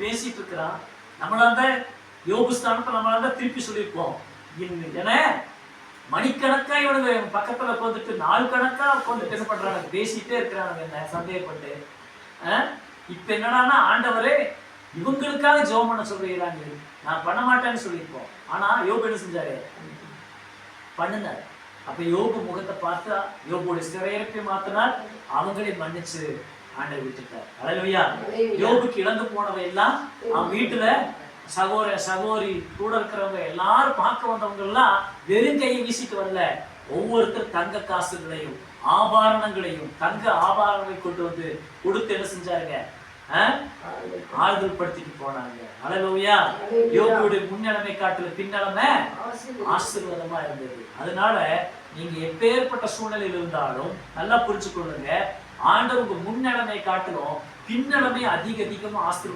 பேசிட்டு இருக்கிறான். நம்மளால யோபு ஸ்தானத்தை நம்மளால திருப்பி சொல்லியிருப்போம். ஏன்னா மணிக்கணக்கா இவனுங்க பக்கத்துல உட்காந்துட்டு நாள் கணக்கா உட்காந்துட்டு என்ன பண்றாங்க, பேசிட்டே இருக்கிறானுங்க என்ன சந்தேகப்பட்டு. இப்ப என்னடான்னா ஆண்டவரே இவங்களுக்காக ஜெபம் பண்ண சொல்றாங்க, நான் பண்ண மாட்டேன்னு சொல்லியிருப்போம். ஆனா யோபு என்ன செஞ்சாரு, பண்ணுனாரு. அப்ப யோபு முகத்தை பார்த்தா யோபுடைய சிறையிருப்பை மாத்தினால் அவங்களே மன்னிச்சு ஆண்டவர் விட்டுட்டார். அல்லேலூயா. யோபுக்கு இழந்து போனவை எல்லாம் அவன் வீட்டுல சகோதரி கூட இருக்கிறவங்க எல்லாரும் பார்க்க வந்தவங்க எல்லாம் வெறும் கையை வீசிட்டு வரல. ஒவ்வொருத்தர் தங்க காசுகளையும் ஆபாரணங்களையும் தங்க ஆபாரணங்களை கொண்டு வந்து கொடுத்து என்ன செஞ்சாருங்க, ஆறுதல் படுத்திட்டு போனாங்க. அல்லேலூயா. யோபுடைய முன்னிலைமை காட்டுல பின்னலமே ஆசீர்வாதமா இருந்தது. அதனால நீங்க எப்பேற்பட்ட சூழ்நிலையில் இருந்தாலும் நல்லா புரிஞ்சுக்கொள்ளுங்க, ஆண்டவருக்கு முன்னிலைமை காட்டிலும் பின்னலமே அதிகமா ஆசீர்வாதம்